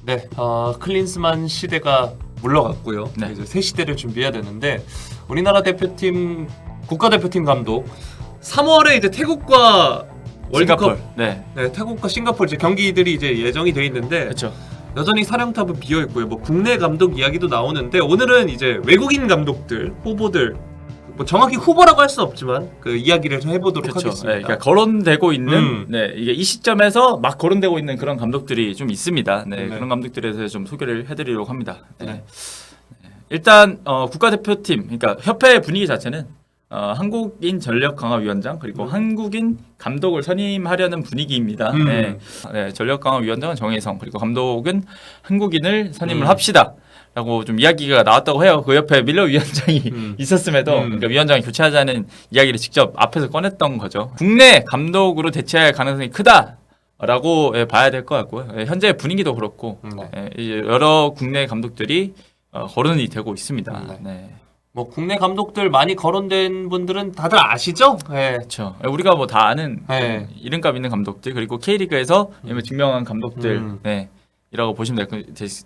네, 클린스만 시대가 물러갔고요. 네. 이제 새 시대를 준비해야 되는데 우리나라 대표팀 국가대표팀 감독 3월에 이제 태국과 월드컵, 싱가포르. 네, 태국과 싱가포르 이제 경기들이 이제 예정이 돼 있는데 그렇죠. 여전히 사령탑은 비어 있고요. 뭐 국내 감독 이야기도 나오는데 오늘은 이제 외국인 감독들 후보들 뭐 정확히 후보라고 할 수 없지만 그 이야기를 좀 해보도록 그렇죠. 하겠습니다. 네, 그러니까 거론되고 있는 이게 이 시점에서 막 거론되고 있는 그런 감독들이 좀 있습니다. 네, 네. 그런 감독들에 대해서 좀 소개를 해드리려고 합니다. 네. 네. 일단 국가대표팀, 그러니까 협회 분위기 자체는 한국인 전력강화위원장 그리고 한국인 감독을 선임하려는 분위기입니다. 네. 네, 전력강화위원장은 정혜성 그리고 감독은 한국인을 선임을 합시다. 라고 좀 이야기가 나왔다고 해요. 그 옆에 밀러 위원장이 있었음에도 그러니까 위원장이 교체하자는 이야기를 직접 앞에서 꺼냈던 거죠. 국내 감독으로 대체할 가능성이 크다라고 봐야 될 것 같고요. 현재 분위기도 그렇고 이제 여러 국내 감독들이 거론이 되고 있습니다. 네. 뭐 국내 감독들 많이 거론된 분들은 다들 아시죠? 네. 그렇죠. 우리가 뭐 다 아는 네. 이름값 있는 감독들 그리고 K리그에서 증명한 감독들 이라고 보시면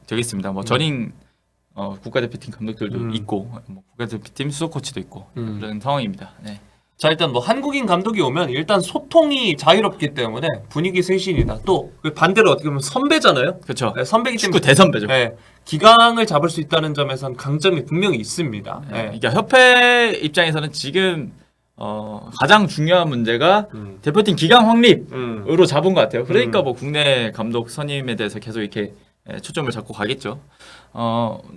되겠습니다. 뭐 전임 국가대표팀 감독들도 있고 뭐 국가대표팀 수석 코치도 있고 그런 상황입니다. 네. 자 일단 뭐 한국인 감독이 오면 일단 소통이 자유롭기 때문에 분위기 쇄신이다. 또 반대로 어떻게 보면 선배잖아요. 그렇죠. 네, 선배기 때문에 축구 대선배죠. 네, 기강을 잡을 수 있다는 점에선 강점이 분명히 있습니다. 네. 그러니까 협회 입장에서는 지금 가장 중요한 문제가 대표팀 기강 확립으로 잡은 것 같아요. 그러니까 뭐 국내 감독 선임에 대해서 계속 이렇게 초점을 잡고 가겠죠.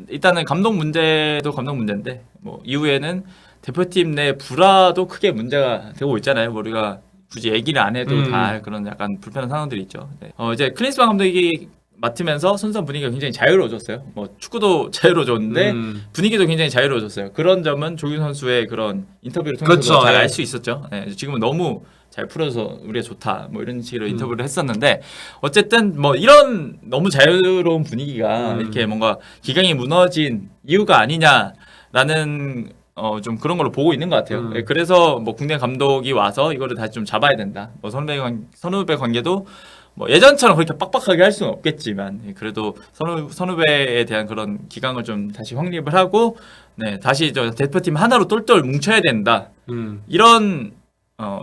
일단은 감독 문제도 감독 문제인데 뭐 이후에는 대표팀 내 불화도 크게 문제가 되고 있잖아요. 뭐 우리가 굳이 얘기를 안 해도 다 그런 약간 불편한 상황들이 있죠. 네. 이제 클린스만 감독이 맡으면서 선수 분위기가 굉장히 자유로워졌어요. 뭐 축구도 자유로워졌는데 분위기도 굉장히 자유로워졌어요. 그런 점은 조규 선수의 그런 인터뷰를 통해서 그렇죠. 잘 알 수 있었죠. 네. 지금은 너무 잘 풀어서 우리가 좋다 뭐 이런 식으로 인터뷰를 했었는데 어쨌든 뭐 이런 너무 자유로운 분위기가 이렇게 뭔가 기강이 무너진 이유가 아니냐라는 좀 그런 걸로 보고 있는 것 같아요. 그래서 뭐 국내 감독이 와서 이거를 다시 좀 잡아야 된다. 뭐 선후배 관계도 뭐 예전처럼 그렇게 빡빡하게 할 수는 없겠지만 그래도 선후배에 대한 그런 기강을 좀 다시 확립을 하고 다시 저 대표팀 하나로 똘똘 뭉쳐야 된다. 이런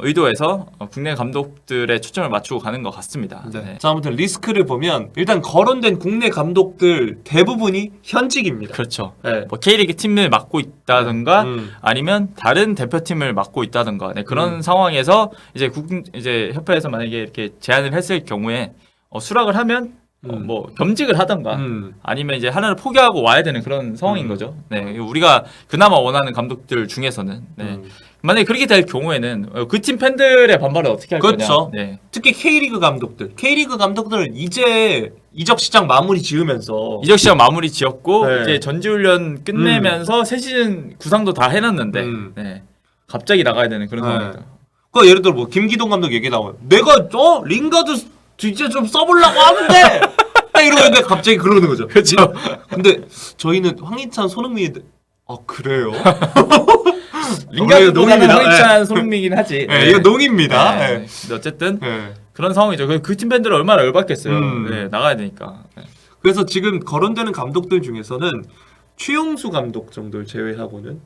의도에서 국내 감독들의 초점을 맞추고 가는 것 같습니다. 네. 자 아무튼 리스크를 보면 일단 거론된 국내 감독들 대부분이 현직입니다. 그렇죠. 네. 뭐 K리그 팀을 맡고 있다든가 아니면 다른 대표팀을 맡고 있다든가 그런 상황에서 이제 협회에서 만약에 이렇게 제안을 했을 경우에 수락을 하면 뭐 겸직을 하던가 아니면 이제 하나를 포기하고 와야 되는 그런 상황인 거죠. 네, 우리가 그나마 원하는 감독들 중에서는 만약에 그렇게 될 경우에는 그 팀 팬들의 반발을 어떻게 할 그렇죠. 거냐. 네. 특히 K리그 감독들은 이제 이적 시장 마무리 지으면서 이적 시장 마무리 지었고 네. 이제 전지훈련 끝내면서 새 시즌 구상도 다 해놨는데 네. 갑자기 나가야 되는 그런 상황입니다. 그 예를 들어 뭐 김기동 감독 얘기 나와요. 내가 링가드 이제 좀 써보려고 하는데 딱 이러는데 갑자기 그러는 거죠. 그렇죠. 근데 저희는 황희찬, 손흥민이 그래요? 링가드보다는 황희찬, 손흥민이긴 하지. 네, 이거 농입니다. 네. 근데 어쨌든 그런 상황이죠. 그 팀 팬들은 얼마나 열받겠어요. 네, 나가야 되니까. 네. 그래서 지금 거론되는 감독들 중에서는 최용수 감독 정도를 제외하고는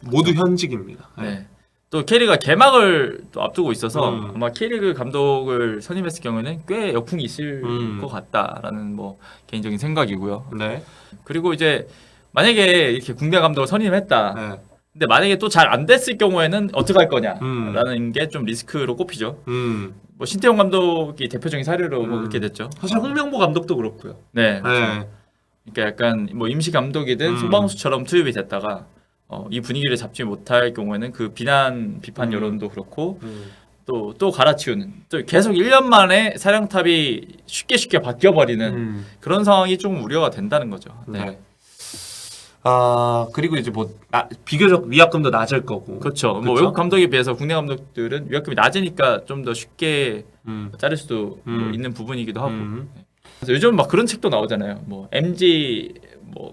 모두 현직입니다. 네. 또 K리그가 개막을 또 앞두고 있어서 아마 K리그 감독을 선임했을 경우에는 꽤 역풍이 있을 것 같다라는 뭐 개인적인 생각이고요. 네. 그리고 이제 만약에 이렇게 국내 감독을 선임했다. 네. 근데 만약에 또 잘 안 됐을 경우에는 어떻게 할 거냐라는 게 좀 리스크로 꼽히죠. 뭐 신태용 감독이 대표적인 사례로 뭐 그렇게 됐죠. 사실 홍명보 감독도 그렇고요. 네. 그렇죠. 그러니까 약간 뭐 임시 감독이든 손방수처럼 투입이 됐다가 이 분위기를 잡지 못할 경우에는 그 비판 여론도 그렇고 또 갈아치우는 또 계속 1년 만에 사령탑이 쉽게 바뀌어버리는 그런 상황이 좀 우려가 된다는 거죠. 네. 그리고 이제 뭐 비교적 위압금도 낮을 거고. 그렇죠. 뭐 외국 감독에 비해서 국내 감독들은 위압금이 낮으니까 좀 더 쉽게 자를 수도 뭐 있는 부분이기도 하고. 그래서 요즘 막 그런 책도 나오잖아요. 뭐 MG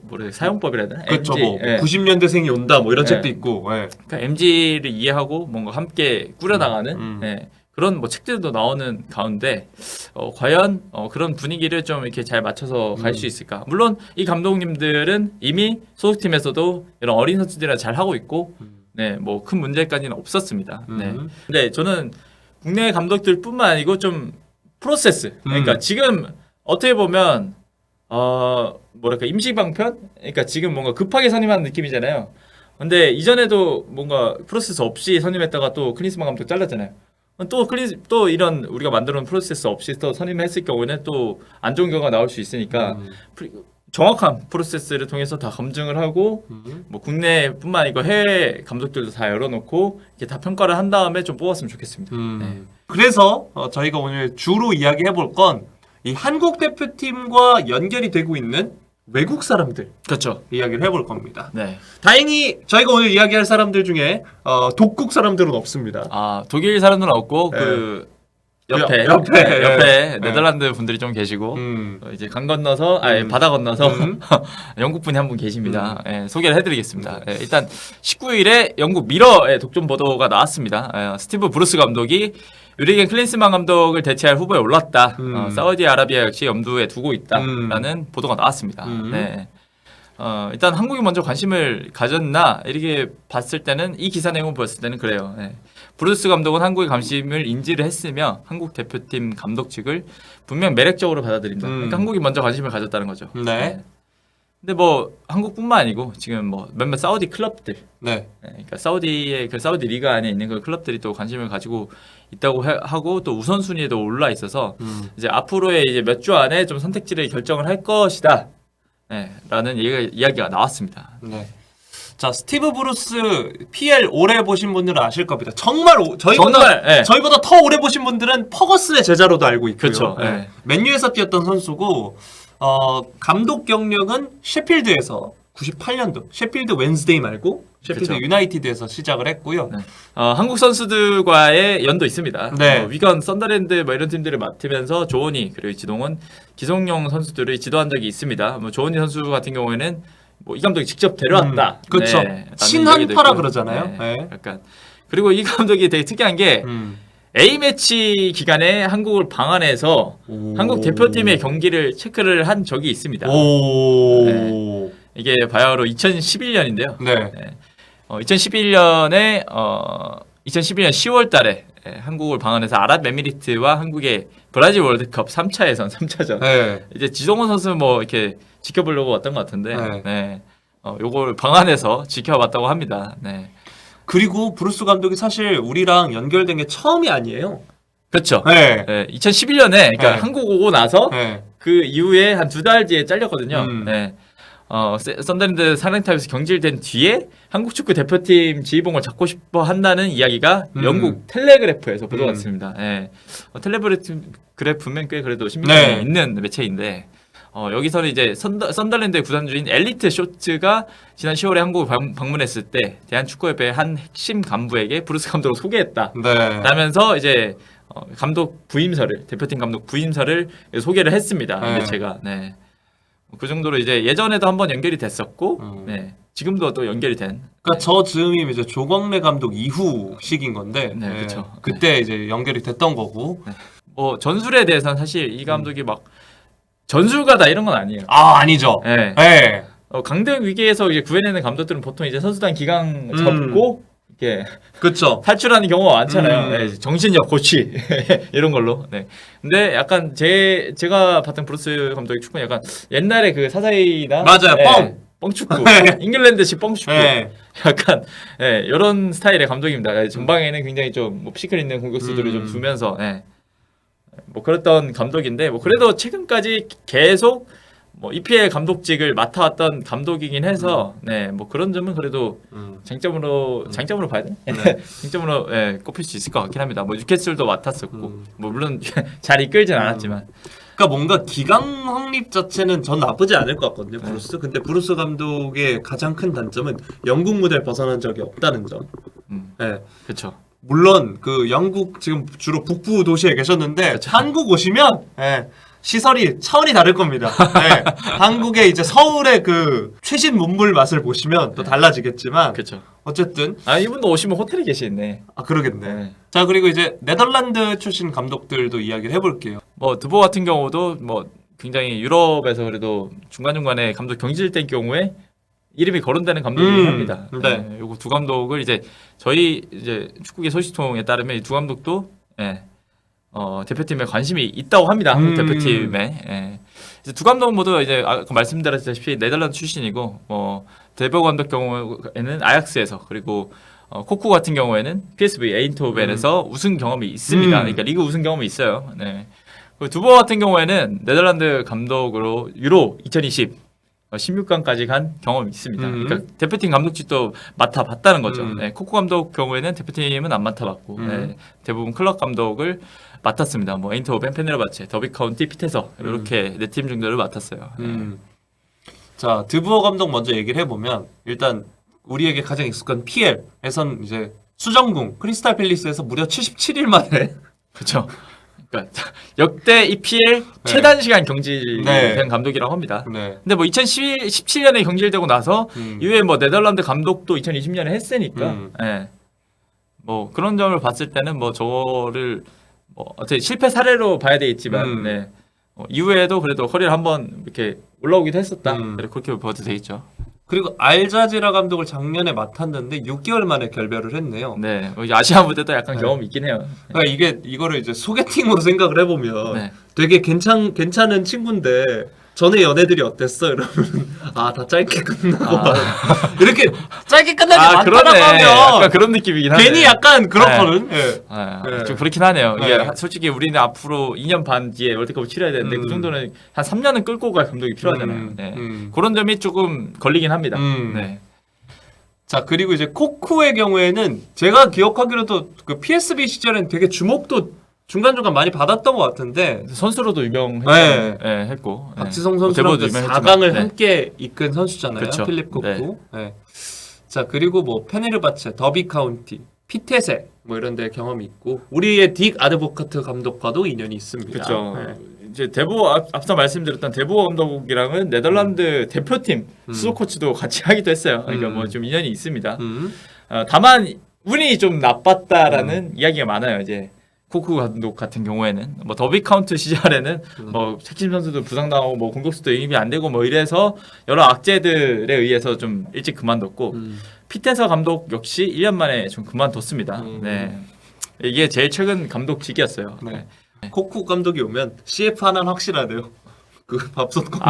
뭐래 사용법이라 해야 되나? 그렇죠. MG, 뭐 90년대생이 온다 뭐 이런 책도 있고. 그러니까 MG를 이해하고 뭔가 함께 꾸려나가는 그런 뭐 책들도 나오는 가운데 과연 그런 분위기를 좀 이렇게 잘 맞춰서 갈 수 있을까? 물론 이 감독님들은 이미 소속팀에서도 이런 어린 선수들이랑 잘 하고 있고, 네, 뭐 큰 문제까지는 없었습니다. 네. 근데 저는 국내 감독들뿐만 아니고 좀 프로세스, 그러니까 지금 어떻게 보면 뭐랄까 임시방편? 그러니까 지금 뭔가 급하게 선임하는 느낌이잖아요. 근데 이전에도 뭔가 프로세스 없이 선임했다가 또 클린스만 감독 잘랐잖아요. 또 이런 우리가 만들어 놓은 프로세스 없이 또 선임했을 경우에는 또 안 좋은 결과가 나올 수 있으니까 정확한 프로세스를 통해서 다 검증을 하고 뭐 국내뿐만 아니고 해외 감독들도 다 열어놓고 이렇게 다 평가를 한 다음에 좀 뽑았으면 좋겠습니다. 네. 그래서 저희가 오늘 주로 이야기해볼 건 이 한국 대표팀과 연결이 되고 있는 외국 사람들 그렇죠. 이야기를 해볼 겁니다. 네. 다행히 저희가 오늘 이야기할 사람들 중에 독국 사람들은 없습니다. 아 독일 사람들은 없고 네. 그 옆에 네. 네덜란드 분들이 좀 계시고 이제 강 건너서 바다 건너서 영국 분이 한 분 계십니다. 소개를 해드리겠습니다. 일단 19일에 영국 미러의 독점 보도가 나왔습니다. 스티브 브루스 감독이 유리겐 클린스만 감독을 대체할 후보에 올랐다. 사우디아라비아 역시 염두에 두고 있다라는 보도가 나왔습니다. 네. 일단 한국이 먼저 관심을 가졌나 이렇게 봤을 때는 이 기사 내용을 보았을 때는 그래요. 브루스 감독은 한국의 관심을 인지를 했으며 한국 대표팀 감독 측을 분명 매력적으로 받아들인다. 그러니까 한국이 먼저 관심을 가졌다는 거죠. 네. 근데 뭐 한국뿐만 아니고 지금 뭐 몇몇 사우디 클럽들, 네. 그러니까 사우디의 그 사우디 리그 안에 있는 그 클럽들이 또 관심을 가지고 있다고 하고 또 우선순위에도 올라 있어서 이제 앞으로의 이제 몇 주 안에 좀 선택지를 결정을 할 것이다. 라는 이야기가 나왔습니다. 네. 자, 스티브 브루스 PL 오래 보신 분들은 아실 겁니다. 정말 저희보다 더 오래 보신 분들은 퍼거슨의 제자로도 알고 있고요. 그렇죠. 맨유에서 뛰었던 선수고 감독 경력은 셰필드에서 98년도 셰필드 웬스데이 말고 셰필드 그쵸. 유나이티드에서 시작을 했고요. 한국 선수들과의 연도 있습니다. 네. 위건, 썬더랜드 뭐 이런 팀들을 맡으면서 조원희 그리고 지동원, 기성용 선수들을 지도한 적이 있습니다. 뭐 조원희 선수 같은 경우에는 뭐 이 감독이 직접 데려왔다. 그렇죠. 친한파라 그러잖아요. 네. 약간 그리고 이 감독이 되게 특이한 게 A매치 기간에 한국을 방한해서 한국 대표팀의 경기를 체크를 한 적이 있습니다. 이게 바야흐로 2011년인데요. 네. 2011년 10월 달에 한국을 방한해서 아랍에미리트와 한국의 브라질 월드컵 3차 예선 3차전. 네. 이제 지동원 선수 뭐 이렇게 지켜보려고 왔던 것 같은데, 요걸 방한해서 지켜봤다고 합니다. 네. 그리고 브루스 감독이 사실 우리랑 연결된 게 처음이 아니에요. 그렇죠. 네. 2011년에 그러니까 네. 한국 오고 나서 네. 그 이후에 한 2달 뒤에 잘렸거든요. 썬더랜드 사령탑에서 경질된 뒤에 한국 축구 대표팀 지휘봉을 잡고 싶어 한다는 이야기가 영국 텔레그래프에서 보도가 됐습니다. 텔레그래프면 꽤 그래도 신빙성이 있는 매체인데 여기서는 이제 썬더랜드의 구단주인 엘리트 쇼츠가 지난 10월에 한국을 방문했을 때 대한축구협회 한 핵심 간부에게 브루스 감독을 소개했다. 라면서 이제 감독 부임서를 대표팀 감독 부임서를 소개를 했습니다. 매체가. 그 정도로 이제 예전에도 한번 연결이 됐었고, 지금도 또 연결이 된. 그러니까 저 즈음이 이제 조광래 감독 이후 시기인 건데, 그렇죠. 그때 이제 연결이 됐던 거고. 뭐 전술에 대해서는 사실 이 감독이 막 전술가다 이런 건 아니에요. 아니죠. 강등 위기에서 이제 구해내는 감독들은 보통 이제 선수단 기강 잡고 이렇게 그렇죠. 탈출하는 경우가 많잖아요. 정신력 고치 이런 걸로. 근데 약간 제가 봤던 브루스 감독의 축구는 약간 옛날에 그 사사이나 맞아요. 뻥축구, 잉글랜드식 뻥축구, 약간 이런 스타일의 감독입니다. 전방에는 굉장히 좀 뭐 피지컬 있는 공격수들을 좀 두면서 뭐 그랬던 감독인데 뭐 그래도 최근까지 계속 뭐 EPL 감독직을 맡아왔던 감독이긴 해서 뭐 그런 점은 그래도 장점으로 봐야 돼. 장점으로 꼽힐 수 있을 것 같긴 합니다. 뭐 뉴캐슬도 맡았었고 뭐 물론 잘 이끌진 않았지만. 그러니까 뭔가 기강 확립 자체는 전 나쁘지 않을 것 같거든요. 브루스. 근데 브루스 감독의 가장 큰 단점은 영국 무대를 벗어난 적이 없다는 점. 그렇죠. 물론 그 영국 지금 주로 북부 도시에 계셨는데 그쵸. 한국 오시면 시설이 차원이 다를 겁니다. 한국의 이제 서울의 그 최신 문물 맛을 보시면 또 달라지겠지만 그렇죠. 어쨌든 이분도 오시면 호텔에 계시네. 그러겠네. 네. 자, 그리고 이제 네덜란드 출신 감독들도 이야기를 해볼게요. 뭐 드보 같은 경우도 뭐 굉장히 유럽에서 그래도 중간중간에 감독 경질된 경우에 이름이 거론되는 감독이긴 합니다. 네. 요거 두 감독을 이제 저희 이제 축구계 소식통에 따르면 이 두 감독도 대표팀에 관심이 있다고 합니다. 한국 대표팀에. 이제 두 감독 모두 이제 아까 말씀드렸다시피 네덜란드 출신이고 데보 감독 경우에는 아약스에서 그리고 코쿠 같은 경우에는 PSV 에인트호벤에서 우승 경험이 있습니다. 그러니까 리그 우승 경험이 있어요. 네. 그리고 두보 같은 경우에는 네덜란드 감독으로 유로 2020 16강까지 간 경험이 있습니다. 그러니까 대표팀 감독직도 맡아봤다는 거죠. 네, 코코 감독 경우에는 대표팀은 안 맡아봤고 대부분 클럽 감독을 맡았습니다. 뭐 에인트호벤, 페네르바체, 더비 카운티, 피테서 이렇게 네 팀 정도를 맡았어요. 자, 드부어 감독 먼저 얘기를 해보면 일단 우리에게 가장 익숙한 PL에선 이제 수정궁 크리스탈 팰리스에서 무려 77일 만에 그렇죠. 그러니까 역대 EPL 최단 시간 경질된 감독이라고 합니다. 네. 근데 뭐 2017년에 경질되고 나서 이후에 뭐 네덜란드 감독도 2020년에 했으니까 뭐 그런 점을 봤을 때는 뭐 저거를 뭐 어떻게 실패 사례로 봐야 되겠지만 이후에도 그래도 커리어를 한번 이렇게 올라오기도 했었다. 그렇게 봐도 되겠죠. 그리고 알자지라 감독을 작년에 맡았는데 6개월 만에 결별을 했네요. 네, 아시아 무대도 약간 경험이 있긴 해요. 그러니까 이거를 이제 소개팅으로 생각을 해보면 되게 괜찮은 친구인데 전에 연애들이 어땠어? 이러면 다 짧게 끝나고 이렇게 짧게 끝나는 게 많다라고 하면 약간 그런 느낌이긴 하네. 괜히 약간 그렇거든. 좀 그렇긴 하네요. 이게 솔직히 우리는 앞으로 2년 반 뒤에 월드컵을 치러야 되는데 그 정도는 한 3년은 끌고 갈 감독이 필요하잖아요. 그런 점이 조금 걸리긴 합니다. 자, 그리고 이제 코쿠의 경우에는 제가 기억하기로도 그 PSV 시절엔 되게 주목도 중간중간 많이 받았던 것 같은데 선수로도 유명했고 박지성 선수랑 4강을 함께 이끈 선수잖아요. 그쵸. 필립 코쿠. 자, 그리고 뭐 페네르바체, 더비 카운티, 피테세 뭐 이런 데 경험이 있고 우리의 딕 아드보카트 감독과도 인연이 있습니다. 그렇죠. 이제 대보 앞서 말씀드렸던 대보 감독이랑은 네덜란드 대표팀 수도 코치도 같이 하기도 했어요. 그러니까 뭐 좀 인연이 있습니다. 다만 운이 좀 나빴다라는 이야기가 많아요. 이제 코쿠 감독 같은 경우에는 뭐 더비 카운트 시절에는 뭐 핵심 선수도 부상당하고 뭐 공격수도 영입이 안 되고 뭐 이래서 여러 악재들에 의해서 좀 일찍 그만뒀고 피테서 감독 역시 1년 만에 좀 그만뒀습니다. 네. 이게 제일 최근 감독직이었어요. 네. 코쿠 감독이 오면 CF 하나는 확실하대요. 그 밥솥 콩.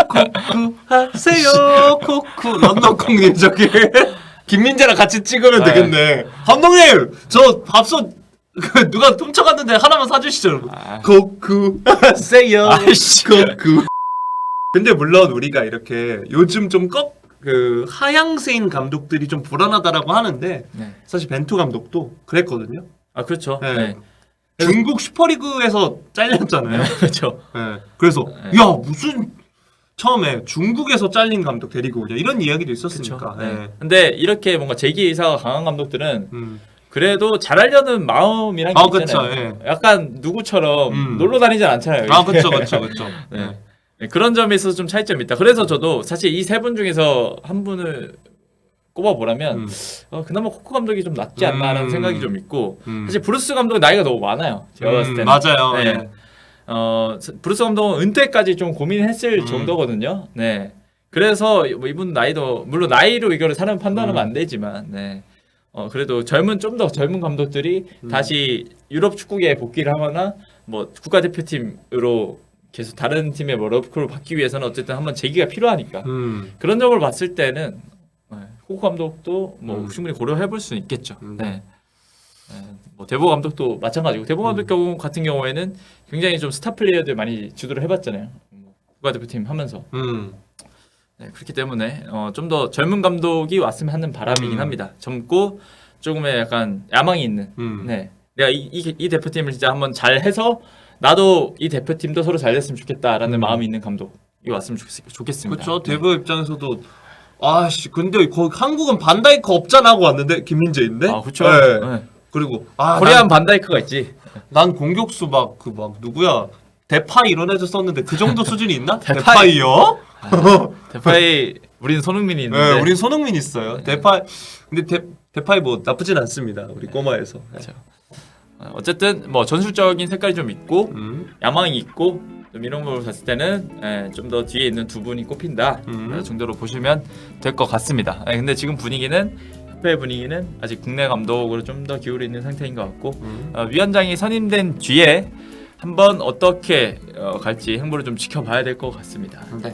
코쿠 하세요. 코쿠 런던콩님 저기 김민재랑 같이 찍으면 되겠네. 감독님 저 밥솥 누가 훔쳐갔는데 하나만 사주시죠. 코쿠 하세요. 코쿠. 근데 물론 우리가 이렇게 요즘 좀 그 하향세인 감독들이 좀 불안하다라고 하는데 사실 벤투 감독도 그랬거든요. 그렇죠. 중국 슈퍼리그에서 잘렸잖아요. 그렇죠. 그래서 야 무슨 처음에 중국에서 잘린 감독 데리고 오냐 이런 이야기도 있었으니까. 근데 이렇게 뭔가 재기 의사가 강한 감독들은 그래도 잘하려는 마음이란 게 있잖아요. 약간 누구처럼 놀러 다니진 않잖아요. 그렇죠. 그런 점에 있어서 좀 차이점이 있다. 그래서 저도 사실 이 세 분 중에서 한 분을 꼽아보라면 그나마 코코 감독이 좀 낫지 않나라는 생각이 좀 있고 사실 브루스 감독은 나이가 너무 많아요. 제가 봤을 때는. 맞아요. 브루스 감독은 은퇴까지 좀 고민했을 정도거든요. 그래서 뭐 이분 나이도 물론 나이로 이거를 사람 판단하면 안 되지만 그래도 좀 더 젊은 감독들이 다시 유럽 축구계에 복귀를 하거나 뭐 국가대표팀으로 계속 다른 팀의 뭐 러브콜을 받기 위해서는 어쨌든 한번 재기가 필요하니까 그런 점을 봤을 때는 코코 감독도 뭐 충분히 고려해볼 수 있겠죠. 뭐 대보 감독도 마찬가지고 대보 감독 경우 같은 경우에는 굉장히 좀 스타 플레이어들 많이 주도를 해봤잖아요. 국가대표팀 하면서. 그렇기 때문에 좀 더 젊은 감독이 왔으면 하는 바람이긴 합니다. 젊고 조금의 약간 야망이 있는. 내가 이 대표팀을 진짜 한번 잘 해서 나도 이 대표팀도 서로 잘 됐으면 좋겠다라는 마음이 있는 감독이 왔으면 좋겠습니다. 그렇죠. 대보 입장에서도 근데 거기 한국은 반다이크 없잖아 하고 왔는데 김민재인데. 그렇죠. 그리고 코리안 반다이크가 있지. 난 공격수 막 누구야 데파이 이런 애들 썼는데 그 정도 수준이 있나? 데파이요? 데파이 우린 손흥민이 있는데. 네, 우린 손흥민 있어요. 근데 대파이 뭐 나쁘진 않습니다. 우리 꼬마에서. 그렇죠. 어쨌든 뭐 전술적인 색깔이 좀 있고 야망이 있고 좀 이런 걸 봤을 때는 좀 더 뒤에 있는 두 분이 꼽힌다 정도로 보시면 될 것 같습니다. 근데 지금 분위기는 협회 분위기는 아직 국내 감독으로 좀 더 기울어 있는 상태인 것 같고 위원장이 선임된 뒤에 한번 어떻게 갈지 행보를 좀 지켜봐야 될 것 같습니다. 네.